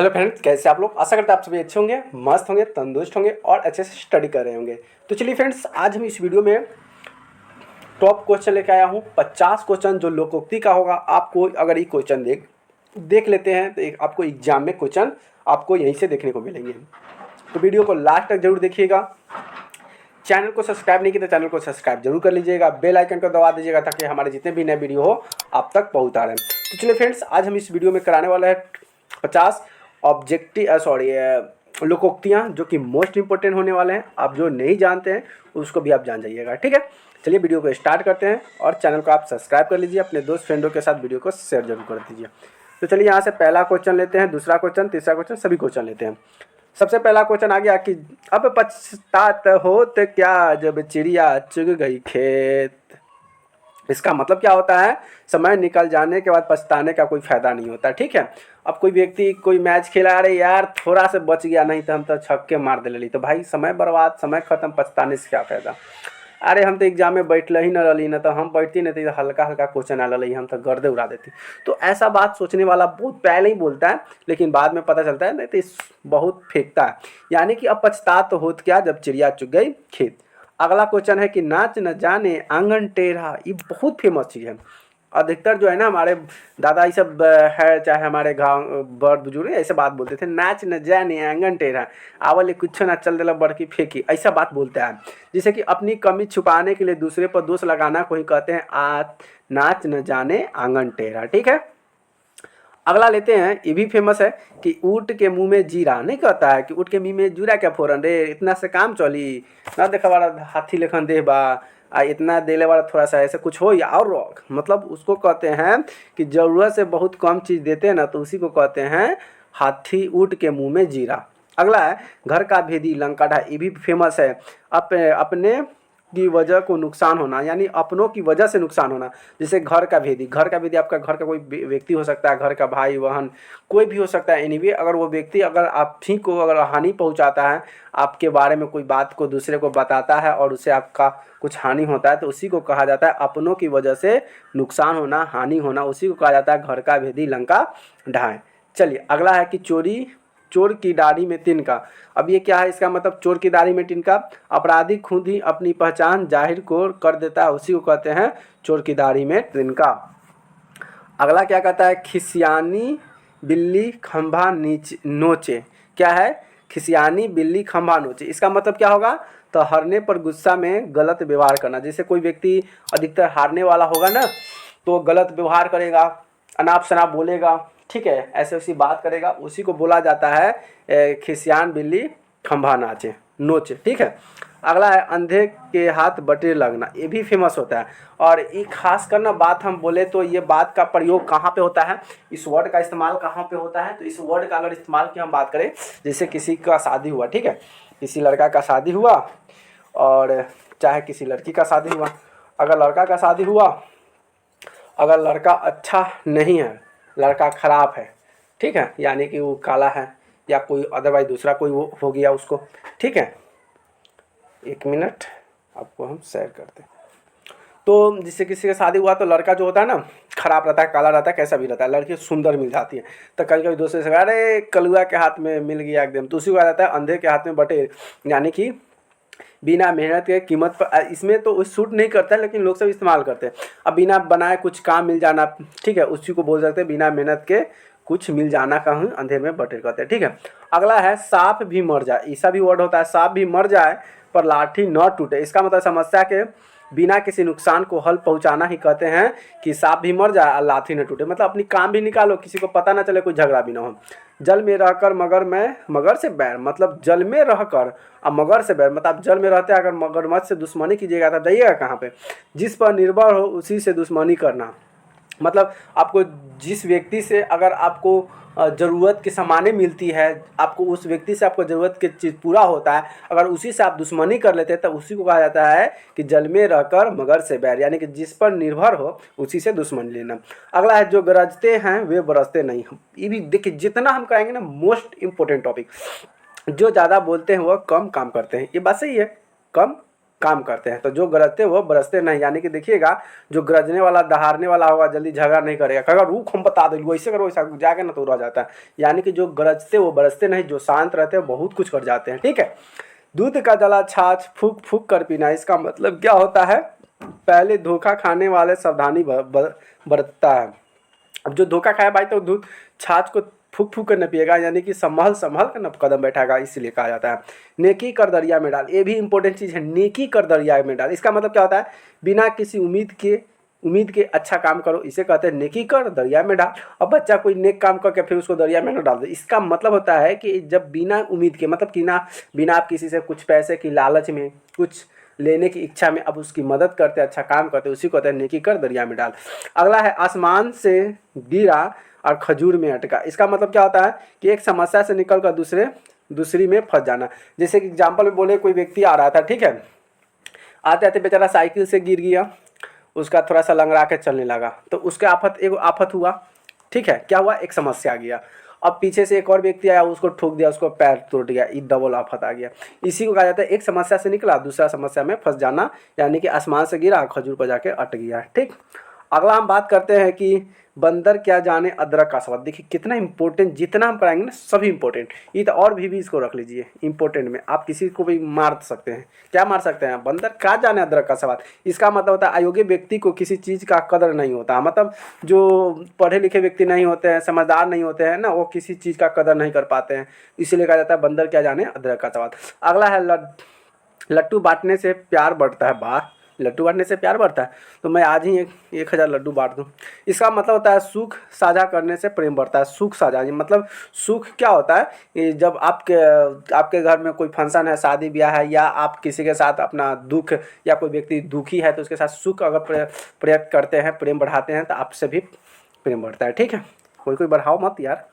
Hello friends, कैसे आप लोग। आशा करते हैं आप सभी अच्छे होंगे, मस्त होंगे, तंदुरुस्त होंगे और अच्छे से स्टडी कर रहे होंगे। तो चलिए फ्रेंड्स, आज हम इस वीडियो में टॉप क्वेश्चन लेके आया हूँ। 50 क्वेश्चन जो लोकोक्ति का होगा। आपको अगर ये क्वेश्चन देख लेते हैं तो आपको एग्जाम में क्वेश्चन आपको यहीं से देखने को मिलेंगे। तो वीडियो को लास्ट तक जरूर देखिएगा। चैनल को सब्सक्राइब नहीं किया तो चैनल को सब्सक्राइब जरूर कर लीजिएगा। बेल आइकन को दबा दीजिएगा ताकि हमारे जितने भी नए वीडियो हो आप तक पहुँचा रहे हैं। तो चलिए फ्रेंड्स, आज हम इस वीडियो में कराने वाले हैं 50 लोकोक्तियाँ जो कि मोस्ट इंपॉर्टेंट होने वाले हैं। आप जो नहीं जानते हैं उसको भी आप जान जाइएगा, ठीक है। चलिए वीडियो को स्टार्ट करते हैं और चैनल को आप सब्सक्राइब कर लीजिए। अपने दोस्त फ्रेंडों के साथ वीडियो को शेयर जरूर कर दीजिए। तो चलिए यहाँ से पहला क्वेश्चन लेते हैं, दूसरा क्वेश्चन, तीसरा क्वेश्चन, सभी क्वेश्चन लेते हैं। सबसे पहला क्वेश्चन आ गया कि अब पछतात होत क्या जब चिड़िया चुग गई खेत। इसका मतलब क्या होता है? समय निकल जाने के बाद पछताने का कोई फायदा नहीं होता, ठीक है। अब कोई व्यक्ति कोई मैच खेला, अरे यार थोड़ा से बच गया, नहीं तो हम तो छक्के मार दे, तो भाई समय बर्बाद, समय खत्म, पछताने से क्या फायदा। अरे हम तो एग्जाम में बैठल ही न रही, न तो हम बैठती नहीं तो हल्का हल्का क्वेश्चन आ रही, हम तो गर्दे उड़ा देती। तो ऐसा बात सोचने वाला बहुत पहले ही बोलता है, लेकिन बाद में पता चलता है नहीं तो बहुत फेंकता है। यानी कि अब पछता तो होत क्या जब चिड़िया चुग गई खेत। अगला क्वेश्चन है कि नाच न जाने आंगन टेढ़ा। ये बहुत फेमस चीज़ है। अधिकतर जो है ना हमारे दादा ये सब है, चाहे हमारे गाँव बड़ बुजुर्ग ऐसे बात बोलते थे, नाच न जाने आंगन टेढ़ा, आवले कुछ ना चल देला बड़की फेंकी, ऐसा बात बोलता है। जिसे कि अपनी कमी छुपाने के लिए दूसरे पर दोष लगाना को ही कहते हैं नाच न जाने आंगन टेढ़ा, ठीक है। अगला लेते हैं, ये भी फेमस है कि ऊँट के मुंह में जीरा। नहीं कहता है कि ऊँट के मुंह में जीरा क्या फोरन रे, इतना से काम चली ना, देखा वाला हाथी लेखन देह बा आ इतना देले वाला थोड़ा सा ऐसे कुछ हो या और, मतलब उसको कहते हैं कि ज़रूरत से बहुत कम चीज़ देते हैं ना, तो उसी को कहते हैं हाथी ऊँट के मुंह में जीरा। अगला है घर का भेदी लंका ढा। ये भी फेमस है। अपने की वजह को नुकसान होना, यानी अपनों की वजह से नुकसान होना। जैसे घर का भेदी आपका घर का कोई व्यक्ति हो सकता है, घर का भाई बहन कोई भी हो सकता है। एनीवे अगर वो व्यक्ति अगर आप ही को अगर हानि पहुंचाता है, आपके बारे में कोई बात को दूसरे को बताता है और उससे आपका कुछ हानि होता है, तो उसी को कहा जाता है अपनों की वजह से नुकसान होना, हानि होना, उसी को कहा जाता है घर का भेदी लंका ढाए। चलिए अगला है कि चोर की दाढ़ी में तिनका। अब ये क्या है? इसका मतलब चोर की दाढ़ी में तिनका, अपराधी खुद ही अपनी पहचान जाहिर को कर देता है, उसी को कहते हैं चोर की दाढ़ी में तिनका। अगला क्या कहता है? खिसियानी बिल्ली खंभा नोचे। क्या है? खिसियानी बिल्ली खंभा नोचे। इसका मतलब क्या होगा? तो हारने पर गुस्सा में गलत व्यवहार करना। जैसे कोई व्यक्ति अधिकतर हारने वाला होगा ना, तो गलत व्यवहार करेगा, अनाप शनाप बोलेगा, ठीक है, ऐसे ऐसी बात करेगा, उसी को बोला जाता है खिसियान बिल्ली खंभा नोचे, ठीक है। अगला है अंधे के हाथ बटेर लगना। ये भी फेमस होता है। और ये खास करना बात हम बोले तो ये बात का प्रयोग कहाँ पे होता है, इस वर्ड का इस्तेमाल कहाँ पे होता है? तो इस वर्ड का अगर इस्तेमाल की हम बात करें, जैसे किसी का शादी हुआ, ठीक है, किसी लड़का का शादी हुआ और चाहे किसी लड़की का शादी हुआ। अगर लड़का का शादी हुआ, अगर लड़का अच्छा नहीं है, लड़का खराब है, ठीक है, यानी कि वो काला है या कोई अदरवाइज दूसरा कोई वो हो गया उसको, ठीक है। एक मिनट आपको हम शेयर करते हैं। तो जिससे किसी का शादी हुआ तो लड़का जो होता है ना खराब रहता है, काला रहता है, कैसा भी रहता है, लड़की सुंदर मिल जाती है। तो कभी कभी दोस्तों से अरे कलुआ के हाथ में मिल गया एकदम, तो उसी को आ जाता है अंधे के हाथ में बटेर, यानी कि बिना मेहनत के कीमत पर। इसमें तो सूट नहीं करता है लेकिन लोग सब इस्तेमाल करते हैं। अब बिना बनाए कुछ काम मिल जाना, ठीक है, उसी को बोल सकते हैं बिना मेहनत के कुछ मिल जाना का ही अंधेर में बटेर कहते हैं, ठीक है। अगला है सांप भी मर जाए। ऐसा भी वर्ड होता है, सांप भी मर जाए पर लाठी न टूटे। इसका मतलब समस्या के बिना किसी नुकसान को हल पहुंचाना ही कहते हैं कि सांप भी मर जाए और लाठी न टूटे। मतलब अपनी काम भी निकालो, किसी को पता ना चले, कोई झगड़ा भी ना हो। जल में रहकर मगर से बैर, मतलब जल में रहकर अब मगर से बैर, मतलब जल में रहते अगर मगरमच्छ से दुश्मनी कीजिएगा तब जाइएगा कहाँ पे? जिस पर निर्भर हो उसी से दुश्मनी करना। मतलब आपको जिस व्यक्ति से अगर आपको ज़रूरत की सामानें मिलती है, आपको उस व्यक्ति से आपको ज़रूरत की चीज़ पूरा होता है, अगर उसी से आप दुश्मनी कर लेते हैं तो उसी को कहा जाता है कि जल में रहकर मगर से बैर, यानी कि जिस पर निर्भर हो उसी से दुश्मनी लेना। अगला है जो गरजते हैं वे बरसते नहीं। ये भी देखिए, जितना हम करेंगे ना, मोस्ट इम्पोर्टेंट टॉपिक, जो ज़्यादा बोलते हैं वह कम काम करते हैं। ये बात सही है, कम काम करते हैं। तो जो गरजते वो बरसते नहीं, यानी कि देखिएगा जो गरजने वाला दहाड़ने वाला होगा जल्दी झगड़ा नहीं करेगा, कहेगा रुक हम बता देंगे वैसे करो वैसा जाके ना तो रह जाता है। यानी कि जो गरजते वो बरसते नहीं, जो शांत रहते हैं बहुत कुछ कर जाते हैं। ठीक है, दूध का जला छाछ फूक फूक कर पीना, इसका मतलब क्या होता है, पहले धोखा खाने वाले सावधानी बरतता है। अब जो धोखा खाया भाई तो दूध छाछ को फूक फूक कर न पिएगा, यानी कि संभल संभल कर न कदम बैठाएगा, इसलिए कहा जाता है। नेकी कर दरिया में डाल, ये भी इंपॉर्टेंट चीज़ है, नेकी कर दरिया में डाल। इसका मतलब क्या होता है, बिना किसी उम्मीद के अच्छा काम करो, इसे कहते हैं नेकी कर दरिया में डाल। अब बच्चा कोई नेक काम करके फिर उसको दरिया में न डाल दे, इसका मतलब होता है कि जब बिना उम्मीद के, मतलब कि बिना आप किसी से कुछ पैसे की लालच में, कुछ लेने की इच्छा में अब उसकी मदद करते, अच्छा काम करते, उसी को कहते हैं नेकी कर दरिया में डाल। अगला है आसमान से गिरा और खजूर में अटका। इसका मतलब क्या होता है कि एक समस्या से निकल कर दूसरी में फंस जाना। जैसे कि एग्जाम्पल में बोले, कोई व्यक्ति आ रहा था, ठीक है, आते आते बेचारा साइकिल से गिर गया, उसका थोड़ा सा लंगड़ा के चलने लगा, तो उसके एक आफत हुआ। ठीक है, क्या हुआ, एक समस्या आ गया। अब पीछे से एक और व्यक्ति आया, उसको ठोक दिया, उसको पैर टूट गया, ये डबल आफत आ गया। इसी को कहा जाता है एक समस्या से निकला दूसरा समस्या में फंस जाना, यानी कि आसमान से गिरा खजूर पर जाके अट गया। ठीक, अगला हम बात करते हैं कि बंदर क्या जाने अदरक का स्वाद। देखिए कितना इंपॉर्टेंट, जितना हम पढ़ाएंगे ना सभी इंपॉर्टेंट। ये तो और भी इसको रख लीजिए इंपॉर्टेंट में, आप किसी को भी मार सकते हैं। क्या मार सकते हैं, बंदर क्या जाने अदरक का स्वाद। इसका मतलब होता है अयोग्य व्यक्ति को किसी चीज़ का कदर नहीं होता, मतलब जो पढ़े लिखे व्यक्ति नहीं होते हैं, समझदार नहीं होते हैं ना, वो किसी चीज़ का कदर नहीं कर पाते हैं, इसीलिए कहा जाता है बंदर क्या जाने अदरक का स्वाद। अगला है लट्टू बांटने से प्यार बढ़ता है। वाह, लड्डू बांटने से प्यार बढ़ता है, तो मैं आज ही 1000 लड्डू बांट दूँ। इसका मतलब होता है सुख साझा करने से प्रेम बढ़ता है। सुख साझा मतलब सुख क्या होता है कि जब आपके घर में कोई फंक्शन है, शादी ब्याह है, या आप किसी के साथ अपना दुख, या कोई व्यक्ति दुखी है तो उसके साथ सुख अगर प्रयोग करते हैं, प्रेम बढ़ाते हैं, तो आपसे भी प्रेम बढ़ता है। ठीक है, कोई बढ़ाओ मत यार।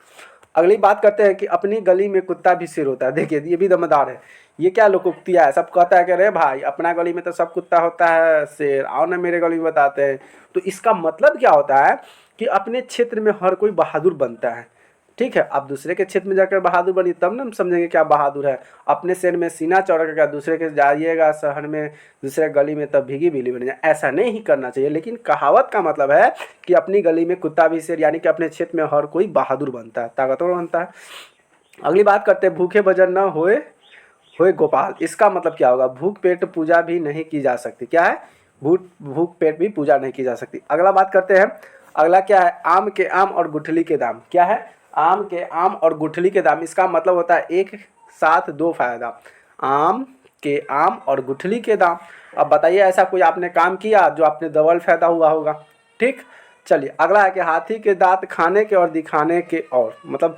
अगली बात करते हैं कि अपनी गली में कुत्ता भी शेर होता है। देखिए ये भी दमदार है, ये क्या लोकोक्तिया है, सब कहता है कि अरे भाई अपना गली में तो सब कुत्ता होता है शेर, आओ ना मेरे गली में बताते हैं। तो इसका मतलब क्या होता है कि अपने क्षेत्र में हर कोई बहादुर बनता है। ठीक है, आप दूसरे के क्षेत्र में जाकर बहादुर बनिए तब ना हम समझेंगे क्या बहादुर है। अपने शहर में सीना चौड़ा करके दूसरे के जाइएगा शहर में, दूसरे गली में तब भीगी बिल्ली बन जाए, ऐसा नहीं करना चाहिए। लेकिन कहावत का मतलब है कि अपनी गली में कुत्ता भी शेर, यानी कि अपने क्षेत्र में हर कोई बहादुर बनता है, ताकतवर बनता है। अगली बात करते हैं भूखे भजन न होए गोपाल। इसका मतलब क्या होगा, भूख पेट पूजा भी नहीं की जा सकती। क्या है, भूख पेट भी पूजा नहीं की जा सकती। अगला बात करते हैं, अगला क्या है, आम के आम और गुठली के दाम। क्या है, आम के आम और गुठली के दाम। इसका मतलब होता है एक साथ दो फायदा, आम के आम और गुठली के दाम। अब बताइए ऐसा कोई आपने काम किया जो आपने डबल फायदा हुआ होगा। ठीक, चलिए अगला है कि हाथी के दांत खाने के और दिखाने के और, मतलब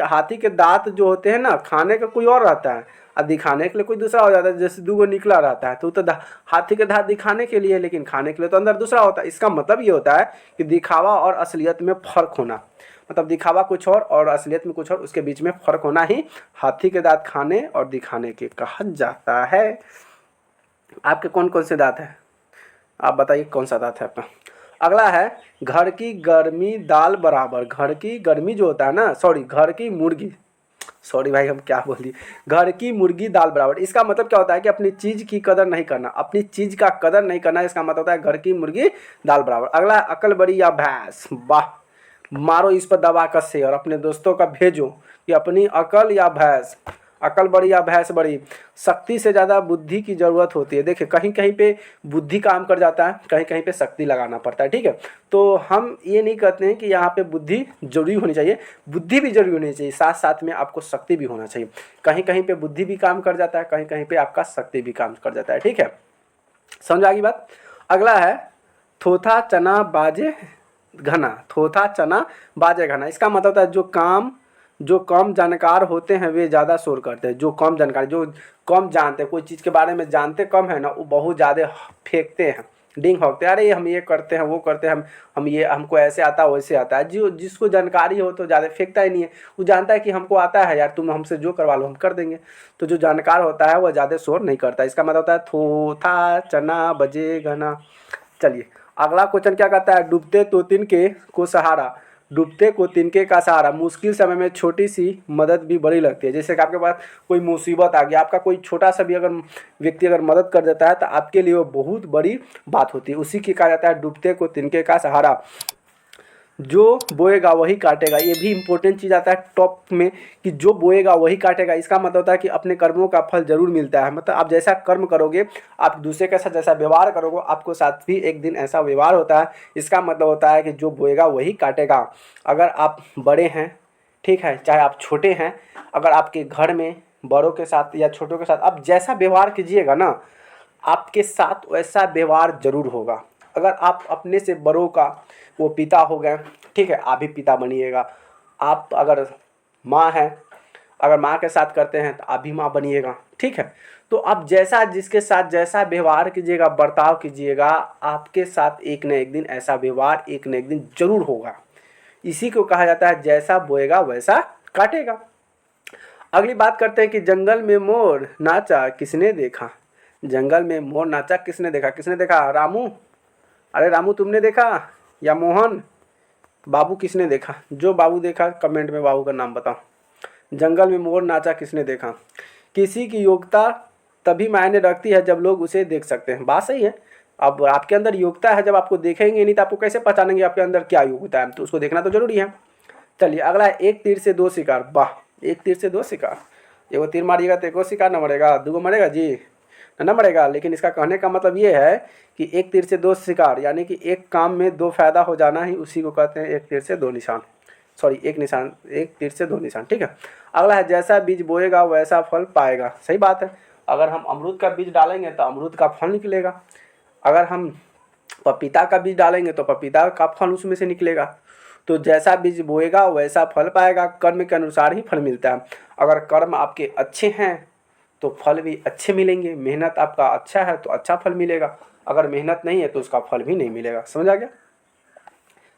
हाथी के दांत जो होते हैं ना, खाने का कोई और रहता है और दिखाने के लिए कोई दूसरा हो जाता है। जैसे दूगो निकला रहता है तो हाथी के दांत दिखाने के लिए, लेकिन खाने के लिए तो अंदर दूसरा होता है। इसका मतलब ये होता है कि दिखावा और असलियत में फ़र्क होना, मतलब दिखावा कुछ और असलियत में कुछ और, उसके बीच में फ़र्क होना ही हाथी के दांत खाने और दिखाने के कहा जाता है। आपके कौन कौन से दांत हैं, आप बताइए कौन सा दांत है आपका। अगला है घर की गर्मी दाल बराबर। घर की गर्मी जो होता है ना, घर की मुर्गी, भाई हम क्या बोल दिए, घर की मुर्गी दाल बराबर। इसका मतलब क्या होता है कि अपनी चीज़ की कदर नहीं करना, अपनी चीज़ का कदर नहीं करना, इसका मतलब होता है घर की मुर्गी दाल बराबर। अगला है अकल बड़ी या भैंस। वाह, मारो इस पर दबा कर शेयर, अपने दोस्तों का भेजो कि अपनी अकल या भैंस, अकल बड़ी या भैंस बड़ी। शक्ति से ज़्यादा बुद्धि की ज़रूरत होती है। देखिए कहीं कहीं पे बुद्धि काम कर जाता है, कहीं कहीं पे शक्ति लगाना पड़ता है। ठीक है, तो हम ये नहीं कहते हैं कि यहाँ पे बुद्धि जरूरी होनी चाहिए, बुद्धि भी जरूरी होनी चाहिए, साथ साथ में आपको शक्ति भी होना चाहिए। कहीं कहीं पे बुद्धि भी काम कर जाता है, कहीं कहीं पे आपका शक्ति भी काम कर जाता है। ठीक है, समझ आ गई बात। अगला है थोथा चना बाजे घना। थोथा चना बाजे घना, इसका मतलब होता है जो कम जानकार होते हैं वे ज़्यादा शोर करते हैं। जो कम जानकार, जो कम जानते हैं, कोई चीज़ के बारे में जानते कम है ना, वो बहुत ज़्यादा फेंकते हैं, डिंग होते हैं, अरे हम ये करते हैं वो करते हैं, हम ये हमको ऐसे आता है वैसे आता है। जिसको जानकारी हो तो ज़्यादा फेंकता ही नहीं है, वो जानता है कि हमको आता है यार, तुम हमसे जो करवा लो हम कर देंगे। तो जो जानकार होता है वह ज़्यादा शोर नहीं करता। इसका मतलब होता है थोथा चना बजे घना। चलिए अगला क्वेश्चन क्या कहता है, डूबते तोतिन के को सहारा डूबते को तिनके का सहारा, मुश्किल समय में छोटी सी मदद भी बड़ी लगती है। जैसे कि आपके पास कोई मुसीबत आ गया, आपका कोई छोटा सा भी अगर व्यक्ति अगर मदद कर देता है तो आपके लिए वो बहुत बड़ी बात होती है। उसी की कहा जाता है डूबते को तिनके का सहारा, जो बोएगा वही काटेगा। ये भी इंपॉर्टेंट चीज़ आता है टॉप में कि जो बोएगा वही काटेगा। इसका मतलब होता है कि अपने कर्मों का फल जरूर मिलता है। मतलब आप जैसा कर्म करोगे, आप दूसरे के साथ जैसा व्यवहार करोगे, आपको साथ भी एक दिन ऐसा व्यवहार होता है। इसका मतलब होता है कि जो बोएगा वही काटेगा। अगर आप बड़े हैं, ठीक है, चाहे आप छोटे हैं, अगर आपके घर में बड़ों के साथ या छोटों के साथ आप जैसा व्यवहार कीजिएगा ना, आपके साथ वैसा व्यवहार जरूर होगा। अगर आप अपने से बड़ों का, वो पिता हो गए, ठीक है, आप भी पिता बनिएगा। आप अगर माँ हैं, अगर माँ के साथ करते हैं तो आप भी माँ बनिएगा, ठीक है। तो आप जैसा जिसके साथ जैसा व्यवहार कीजिएगा, बर्ताव कीजिएगा, आपके साथ एक न एक दिन ऐसा व्यवहार एक न एक दिन जरूर होगा। इसी को कहा जाता है जैसा बोएगा वैसा काटेगा। अगली बात करते हैं कि जंगल में मोर नाचा किसने देखा। जंगल में मोर नाचा किसने देखा? किसने देखा? रामू। अरे रामू तुमने देखा या मोहन? बाबू किसने देखा? जो बाबू देखा कमेंट में बाबू का नाम बताओ। जंगल में मोर नाचा किसने देखा? किसी की योग्यता तभी मायने रखती है जब लोग उसे देख सकते हैं। बात सही है। अब आपके अंदर योग्यता है, जब आपको देखेंगे नहीं तो आपको कैसे पहचानेंगे आपके अंदर क्या योग्यता है? तो उसको देखना तो जरूरी है। चलिए अगला है, एक तीर से दो शिकार। वाह, एक तीर से दो शिकार। एगो तीर मारिएगा तो एको शिकार न मरेगा, दूगो मरेगा जी न मरेगा। लेकिन इसका कहने का मतलब ये है कि एक तीर से दो शिकार, यानी कि एक काम में दो फायदा हो जाना ही उसी को कहते हैं एक तीर से दो निशान। सॉरी, एक निशान, एक तीर से दो निशान, ठीक है। अगला है, जैसा बीज बोएगा वैसा फल पाएगा। सही बात है। अगर हम अमरूद का बीज डालेंगे तो अमरूद का फल निकलेगा। अगर हम पपीता का बीज डालेंगे तो पपीता का फल उसमें से निकलेगा। तो जैसा बीज बोएगा वैसा फल पाएगा। कर्म के अनुसार ही फल मिलता है। अगर कर्म आपके अच्छे हैं तो फल भी अच्छे मिलेंगे। मेहनत आपका अच्छा है तो अच्छा फल मिलेगा। अगर मेहनत नहीं है तो उसका फल भी नहीं मिलेगा। समझ आ गया?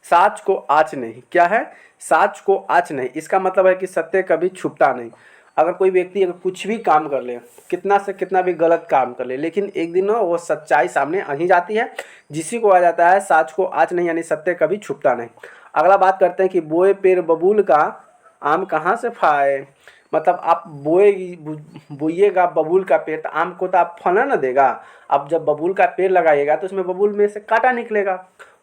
साच को आँच नहीं। क्या है? साच को आँच नहीं। इसका मतलब है कि सत्य कभी छुपता नहीं। अगर कोई व्यक्ति अगर कुछ भी काम कर ले, कितना से कितना भी गलत काम कर ले, लेकिन एक दिन ना वो सच्चाई सामने आ ही जाती है, जिसी को आ जाता है साच को आँच नहीं, यानी सत्य कभी छुपता नहीं। अगला बात करते हैं कि बोए पेड़ बबूल का आम कहाँ से खाए। मतलब आप बोइएगा बबूल का पेड़ तो आम को तो आप फल ना देगा। आप जब बबूल का पेड़ लगाइएगा तो उसमें बबूल में से कांटा निकलेगा,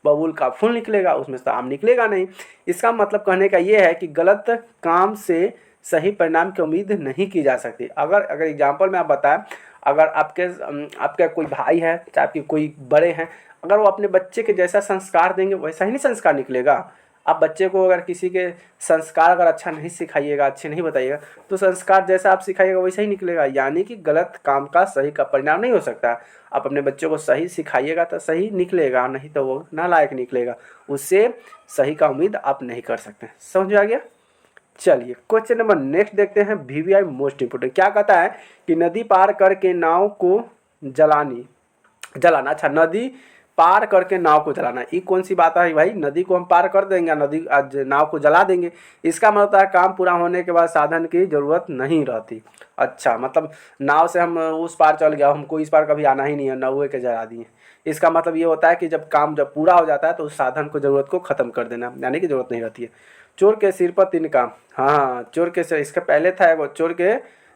बबूल का फूल निकलेगा, उसमें से आम निकलेगा नहीं। इसका मतलब कहने का ये है कि गलत काम से सही परिणाम की उम्मीद नहीं की जा सकती। अगर एग्जाम्पल में आप बताएं, अगर आपके कोई भाई है, चाहे आपके कोई बड़े हैं, अगर वो अपने बच्चे के जैसा संस्कार देंगे वैसा ही नहीं संस्कार निकलेगा। आप बच्चे को अगर किसी के संस्कार अगर अच्छा नहीं सिखाइएगा, अच्छे नहीं बताइएगा, तो संस्कार जैसा आप सिखाइएगा वैसा ही निकलेगा। यानी कि गलत काम का सही का परिणाम नहीं हो सकता। आप अपने बच्चों को सही सिखाइएगा तो सही निकलेगा, नहीं तो वो नालायक निकलेगा। उससे सही का उम्मीद आप नहीं कर सकते। समझ आ गया? चलिए क्वेश्चन नंबर नेक्स्ट देखते हैं। VVI मोस्ट इंपोर्टेंट क्या कहता है कि नदी पार करके नाव को जलाना। अच्छा, नदी पार करके नाव को जलाना, ये कौन सी बात है भाई? नदी को हम पार कर देंगे, नदी आज नाव को जला देंगे। इसका मतलब है काम पूरा होने के बाद साधन की जरूरत नहीं रहती। अच्छा, मतलब नाव से हम उस पार चल गया, हमको इस पार कभी आना ही नहीं है, नौवे के जला दिए। इसका मतलब ये होता है कि जब काम जब पूरा हो जाता है तो उस साधन को जरूरत को ख़त्म कर देना, यानी कि जरूरत नहीं रहती है। चोर के सिर पर तिनका। हाँ, चोर के सिर, इसके पहले था वो चोर के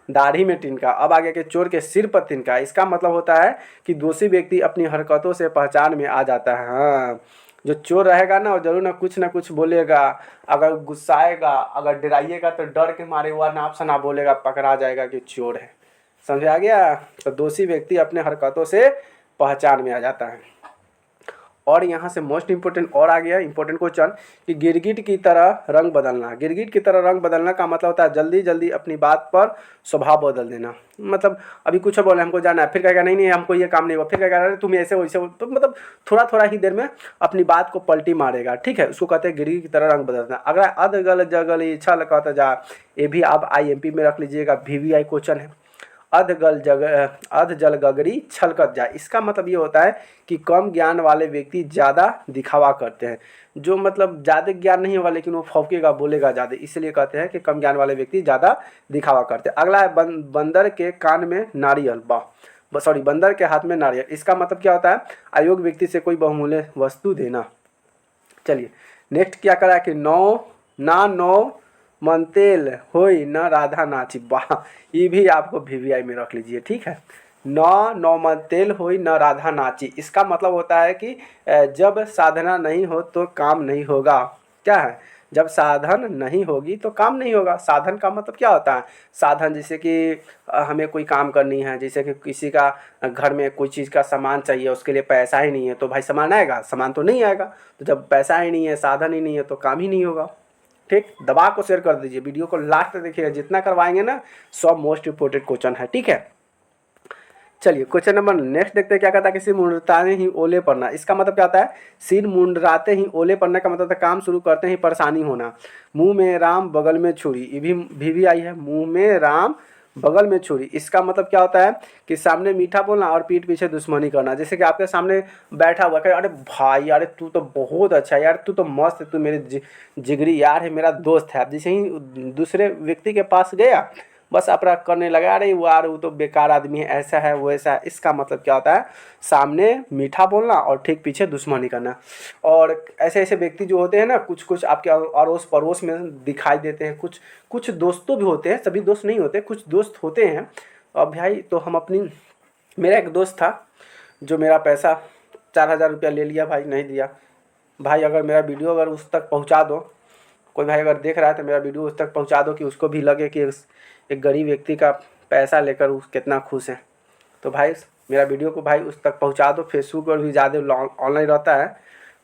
दाढ़ी में तिनका, अब आगे के चोर के सिर पर तिनका। इसका मतलब होता है कि दोषी व्यक्ति अपनी हरकतों से पहचान में आ जाता है। हाँ, जो चोर रहेगा ना वो जरूर ना कुछ बोलेगा। अगर गुस्साएगा, अगर डराइएगा तो डर के मारे हुआ ना आपसे ना बोलेगा, पकड़ा जाएगा कि चोर है। समझ आ गया? तो दोषी व्यक्ति अपने हरकतों से पहचान में आ जाता है। और यहाँ से मोस्ट इंपोर्टेंट और आ गया इंपॉर्टेंट क्वेश्चन कि गिरगिट की तरह रंग बदलना। गिरगिट की तरह रंग बदलना का मतलब होता है जल्दी जल्दी अपनी बात पर स्वभाव बदल देना। मतलब अभी कुछ बोले हमको जाना है, फिर कहेगा नहीं नहीं हमको ये काम नहीं हुआ, फिर कहेगा अरे तुम ऐसे वैसे हो। तो मतलब थोड़ा थोड़ा ही देर में अपनी बात को पलटी मारेगा, ठीक है। उसको कहते हैं गिरगिट की तरह रंग बदलना। अगर अधगल जगल छल कहता जा, ये भी आप IMP में रख लीजिएगा, VVI क्वेश्चन है। अध जल गगरी छलकत जाए। इसका मतलब ये होता है कि कम ज्ञान वाले व्यक्ति ज़्यादा दिखावा करते हैं। जो मतलब ज़्यादा ज्ञान नहीं होगा लेकिन वो फौकेगा, बोलेगा ज़्यादा, इसलिए कहते हैं कि कम ज्ञान वाले व्यक्ति ज़्यादा दिखावा करते हैं। अगला है बंदर के कान में नारियल। सॉरी, बंदर के हाथ में नारियल। इसका मतलब क्या होता है? अयोग्य व्यक्ति से कोई बहुमूल्य वस्तु देना। चलिए नेक्स्ट क्या करा कि नौ मन तेल होई न राधा नाची। वाह, ये भी आपको वीवीआई में रख लीजिए, ठीक है। नौ मन तेल होई न राधा नाची, इसका मतलब होता है कि जब साधना नहीं हो तो काम नहीं होगा। क्या है, जब साधन नहीं होगी तो काम नहीं होगा। साधन का मतलब क्या होता है, साधन जैसे कि हमें कोई काम करनी है, जैसे कि किसी का घर में कोई चीज़ का सामान चाहिए, उसके लिए पैसा ही नहीं है तो भाई सामान आएगा, सामान तो नहीं आएगा। तो जब पैसा ही नहीं है, साधन ही नहीं है तो काम ही नहीं होगा। ठीक, दबा को शेयर कर दीजिए, वीडियो को लास्ट तक देखिएगा, जितना करवाएंगे ना सब मोस्ट इम्पोर्टेंट क्वेश्चन है, ठीक है। चलिए क्वेश्चन नंबर नेक्स्ट देखते हैं क्या कहता है कि सिर मुंडराते ही ओले पड़ना। इसका मतलब क्या होता है, सिर मुंडराते ही ओले पड़ने का मतलब है काम शुरू करते ही परेशानी होना। मुंह में राम बगल में छुरी, ये भी आई है, मुंह में राम बगल में छुरी। इसका मतलब क्या होता है कि सामने मीठा बोलना और पीठ पीछे दुश्मनी करना। जैसे कि आपके सामने बैठा हुआ, अरे भाई अरे तू तो बहुत अच्छा है यार, तू तो मस्त है, तू मेरे जिगरी यार है, मेरा दोस्त है। अब जैसे ही दूसरे व्यक्ति के पास गया, बस अपना करने लगा, अरे वो तो बेकार आदमी है, ऐसा है वो ऐसा है। इसका मतलब क्या होता है, सामने मीठा बोलना और ठीक पीछे दुश्मनी करना। और ऐसे ऐसे व्यक्ति जो होते हैं ना, कुछ कुछ आपके अड़ोस पड़ोस में दिखाई देते हैं। कुछ कुछ दोस्तों भी होते हैं, सभी दोस्त नहीं होते, कुछ दोस्त होते हैं। अब भाई तो हम अपनी, मेरा एक दोस्त था जो मेरा पैसा 4,000 रुपया ले लिया, भाई नहीं दिया। भाई अगर मेरा वीडियो अगर उस तक पहुंचा दो, कोई भाई अगर देख रहा है तो मेरा वीडियो उस तक पहुंचा दो कि उसको भी लगे कि एक गरीब व्यक्ति का पैसा लेकर वो कितना खुश है। तो भाई मेरा वीडियो को भाई उस तक पहुंचा दो। फेसबुक पर भी ज़्यादा ऑनलाइन रहता है,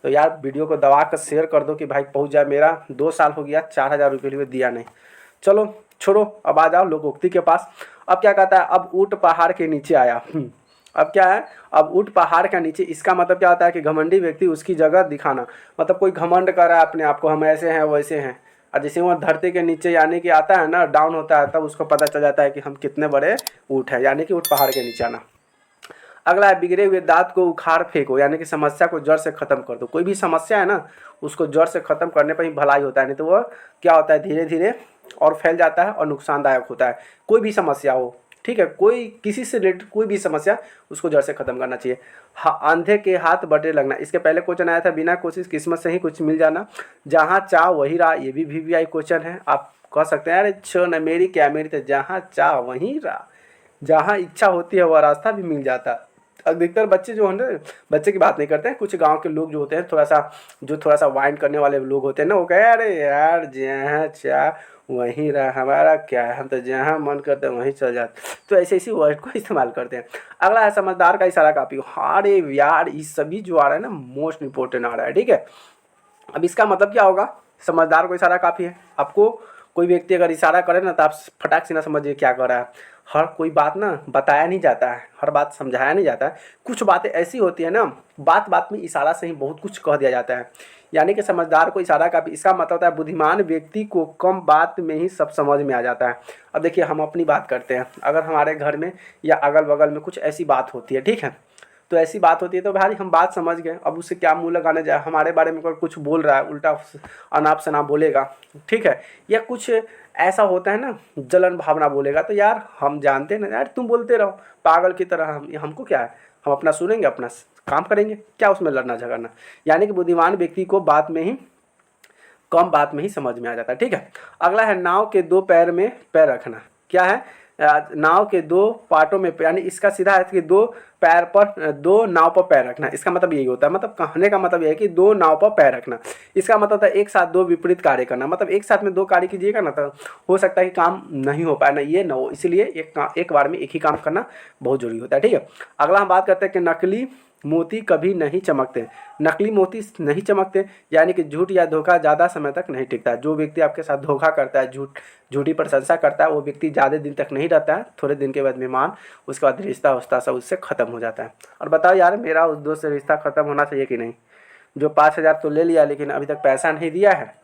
तो यार वीडियो को दबा कर शेयर कर दो कि भाई पहुंच जाए। मेरा 2 साल हो गया, 4,000 रुपये लिए दिया नहीं। चलो छोड़ो, अब आ जाओ लोकोक्ति के पास। अब क्या कहता है, अब ऊँट पहाड़ के नीचे आया। अब क्या है, अब ऊँट पहाड़ के नीचे, इसका मतलब क्या होता है कि घमंडी व्यक्ति उसकी जगह दिखाना। मतलब कोई घमंड कर रहा है अपने आप को, हम ऐसे हैं वैसे हैं। और जैसे वो धरती के नीचे यानी कि आता है ना, डाउन होता है, तब उसको पता चल जाता है कि हम कितने बड़े ऊँट हैं, यानी कि ऊँट पहाड़ के नीचे आना। अगला है बिगड़े हुए दांत को उखाड़ फेंको, यानी कि समस्या को जड़ से खत्म कर दो। कोई भी समस्या है ना, उसको जड़ से खत्म करने पर ही भलाई होता है, नहीं तो वह क्या होता है, धीरे धीरे और फैल जाता है और नुकसानदायक होता है। कोई भी समस्या हो, ठीक है, कोई किसी से रिलेटेड कोई भी समस्या, उसको जड़ से खत्म करना चाहिए। अंधे के हाथ बटे लगना, इसके पहले क्वेश्चन आया था, बिना कोशिश किस्मत से ही कुछ मिल जाना। जहाँ चाह वही राह, ये भी वीवीआई क्वेश्चन है। आप कह सकते हैं अरे छो न मेरी क्या मेरी, तो जहाँ चाह वही राह, जहाँ इच्छा होती है वह रास्ता भी मिल जाता है। अधिकतर बच्चे जो हैं ना, बच्चे की बात नहीं करते हैं, कुछ गांव के लोग जो होते हैं, थोड़ा सा वाइंड करने वाले लोग होते हैं ना, वो कहे अरे यार जहाँ चाह वहीं रहा, हमारा क्या है, हम तो जहाँ मन करते हैं वहीं चल जाते। तो ऐसे इसी वर्ड को इस्तेमाल करते हैं। अगला है समझदार का इशारा काफी हो। अरे यार ये सभी जो आ रहा है ना, मोस्ट इंपॉर्टेंट आ रहा है, ठीक है। अब इसका मतलब क्या होगा, समझदार को इशारा काफ़ी है। आपको कोई व्यक्ति अगर इशारा करे ना, तो आप फटाक से ना समझिए क्या कर रहा है। हर कोई बात ना बताया नहीं जाता है, हर बात समझाया नहीं जाता है। कुछ बातें ऐसी होती है ना, बात बात में इशारा से ही बहुत कुछ कह दिया जाता है। यानी कि समझदार को इशारा काफ़ी, इसका मतलब होता है बुद्धिमान व्यक्ति को कम बात में ही सब समझ में आ जाता है। अब देखिए हम अपनी बात करते हैं, अगर हमारे घर में या अगल बगल में कुछ ऐसी बात होती है, ठीक है, तो ऐसी बात होती है तो भाई हम बात समझ गए, अब उससे क्या मुँह लगाने जाए। हमारे बारे में कोई कुछ बोल रहा है, उल्टा अनाप शनाप बोलेगा, ठीक है, या कुछ ऐसा होता है ना जलन भावना बोलेगा, तो यार हम जानते हैं ना यार, तुम बोलते रहो पागल की तरह, हमको क्या है, हम अपना सुनेंगे, अपना काम करेंगे, क्या उसमें लड़ना झगड़ना। यानी कि बुद्धिमान व्यक्ति को बात में ही, कम बात में ही समझ में आ जाता है, ठीक है। अगला है नाव के दो पैर में पैर रखना। क्या है, नाव के दो पार्टों में, यानी इसका सीधा है कि दो पैर पर, दो नाव पर पैर रखना। इसका मतलब यही होता है, मतलब कहने का मतलब यह है कि दो नाव पर पैर रखना। इसका मतलब है एक साथ दो विपरीत कार्य करना। मतलब एक साथ में दो कार्य कीजिएगा ना, तो हो सकता है कि काम नहीं हो पाए, ना ये ना हो, इसलिए एक बार में एक ही काम करना बहुत जरूरी होता है, ठीक है। अगला हम बात करते हैं कि नकली मोती कभी नहीं चमकते। नकली मोती नहीं चमकते, यानी कि झूठ या धोखा ज़्यादा समय तक नहीं टिकता। जो व्यक्ति आपके साथ धोखा करता है, झूठी प्रशंसा करता है, वो व्यक्ति ज़्यादा दिन तक नहीं रहता है। थोड़े दिन के बाद मेहमान, उसके बाद रिश्ता उस्ता सब उससे ख़त्म हो जाता है। और बताओ यार, मेरा उस दोस्त से रिश्ता ख़त्म होना चाहिए कि नहीं, जो 5,000 तो ले लिया लेकिन अभी तक पैसा नहीं दिया है,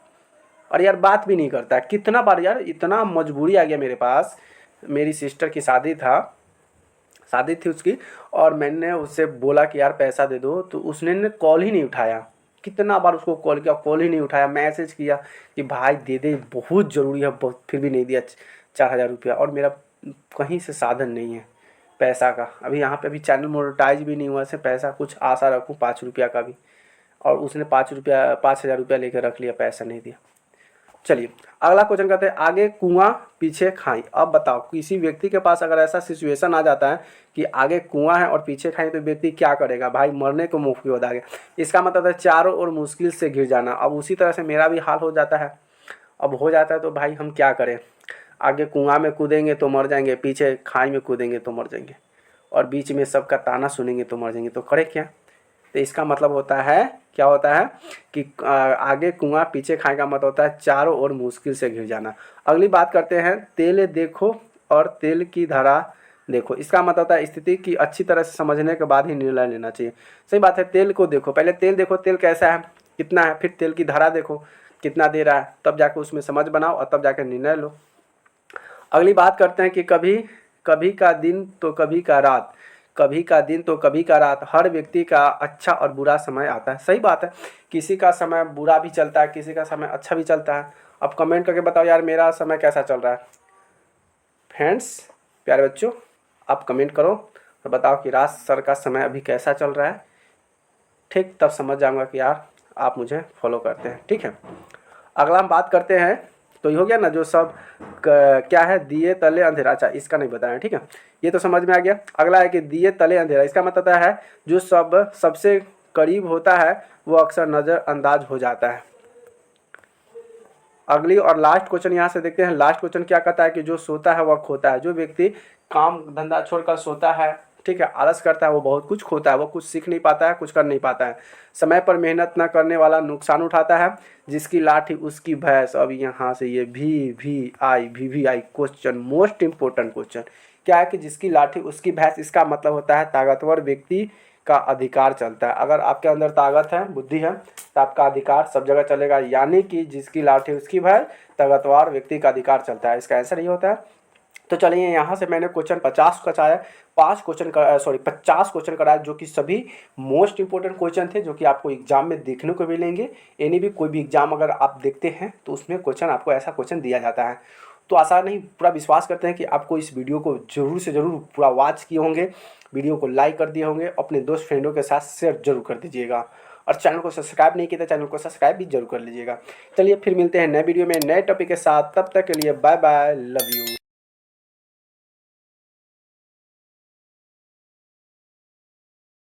और यार बात भी नहीं करता है। कितना बार यार, इतना मजबूरी आ गया मेरे पास। मेरी सिस्टर की शादी थी उसकी, और मैंने उससे बोला कि यार पैसा दे दो, तो उसने कॉल ही नहीं उठाया। कितना बार उसको कॉल किया, कॉल ही नहीं उठाया। मैसेज किया कि भाई दे दे, बहुत ज़रूरी है, बहुत, फिर भी नहीं दिया 4,000 रुपया। और मेरा कहीं से साधन नहीं है पैसा का। अभी यहाँ पे अभी चैनल मोनेटाइज भी नहीं हुआ, से पैसा कुछ आशा रखूँ 5 रुपया का भी, और उसने 5,000 रुपया लेकर रख लिया, पैसा नहीं दिया। चलिए अगला क्वेश्चन करते हैं, आगे कुआं पीछे खाई। अब बताओ किसी व्यक्ति के पास अगर ऐसा सिचुएशन आ जाता है कि आगे कुआं है और पीछे खाई, तो व्यक्ति क्या करेगा? भाई मरने को मुंह की ओर आगे। इसका मतलब है चारों ओर मुश्किल से घिर जाना। अब उसी तरह से मेरा भी हाल हो जाता है। अब हो जाता है तो भाई हम क्या करें? आगे कुआं में कूदेंगे तो मर जाएंगे, पीछे खाई में कूदेंगे तो मर जाएंगे, और बीच में सबका ताना सुनेंगे तो मर जाएंगे। तो करे क्या? तो इसका मतलब होता है, क्या होता है कि आगे कुआं पीछे खाई का मतलब होता है चारों ओर मुश्किल से घिर जाना। अगली बात करते हैं, तेल देखो और तेल की धारा देखो। इसका मतलब होता है स्थिति की अच्छी तरह से समझने के बाद ही निर्णय लेना चाहिए। सही बात है, तेल को देखो, पहले तेल देखो, तेल कैसा है, कितना है, फिर तेल की धारा देखो कितना दे रहा है, तब जाकर उसमें समझ बनाओ और तब जाकर निर्णय लो। अगली बात करते हैं कि कभी कभी का दिन तो कभी का रात, कभी का दिन तो कभी का रात, हर व्यक्ति का अच्छा और बुरा समय आता है। सही बात है, किसी का समय बुरा भी चलता है, किसी का समय अच्छा भी चलता है। अब कमेंट करके बताओ यार मेरा समय कैसा चल रहा है। फ्रेंड्स, प्यारे बच्चों, आप कमेंट करो और बताओ कि राज सर का समय अभी कैसा चल रहा है। ठीक, तब समझ जाऊंगा कि यार आप मुझे फॉलो करते हैं। ठीक है, अगला हम बात करते हैं, तो ये हो गया ना जो सब क्या है, दिए तले अंधेरा। अच्छा, इसका नहीं बताया। ठीक है, ये तो समझ में आ गया। अगला है कि दिए तले अंधेरा, इसका मतलब है जो सबसे करीब होता है वो अक्सर नज़रअंदाज हो जाता है। अगली और लास्ट क्वेश्चन यहाँ से देखते हैं। लास्ट क्वेश्चन क्या कहता है कि जो सोता है वह खोता है। जो व्यक्ति काम धंधा छोड़कर सोता है, ठीक है, आलस करता है, वो बहुत कुछ खोता है। वो कुछ सीख नहीं पाता है, कुछ कर नहीं पाता है। समय पर मेहनत न करने वाला नुकसान उठाता है। जिसकी लाठी उसकी भैंस। अब यहाँ से ये भी आई क्वेश्चन, मोस्ट इंपॉर्टेंट क्वेश्चन क्या है कि जिसकी लाठी उसकी भैंस, इसका मतलब होता है ताकतवर व्यक्ति का अधिकार चलता है। अगर आपके अंदर ताकत है, बुद्धि है, तो आपका अधिकार सब जगह चलेगा। यानी कि जिसकी लाठी उसकी भैंस, ताकतवर व्यक्ति का अधिकार चलता है। इसका आंसर ये होता है। तो चलिए यहाँ से मैंने क्वेश्चन 50 कराया, 50 क्वेश्चन कराया, जो कि सभी मोस्ट इंपोर्टेंट क्वेश्चन थे, जो कि आपको एग्जाम में देखने को मिलेंगे। यानी भी कोई भी एग्जाम अगर आप देखते हैं तो उसमें क्वेश्चन आपको ऐसा क्वेश्चन दिया जाता है। तो आशा नहीं, पूरा विश्वास करते हैं कि आपको इस वीडियो को जरूर से ज़रूर पूरा वॉच किए होंगे, वीडियो को लाइक कर दिए होंगे, अपने दोस्त फ्रेंडों के साथ शेयर जरूर कर दीजिएगा, और चैनल को सब्सक्राइब नहीं किया तो चैनल को सब्सक्राइब भी जरूर कर लीजिएगा। चलिए फिर मिलते हैं नए वीडियो में नए टॉपिक के साथ, तब तक के लिए बाय बाय, लव यू।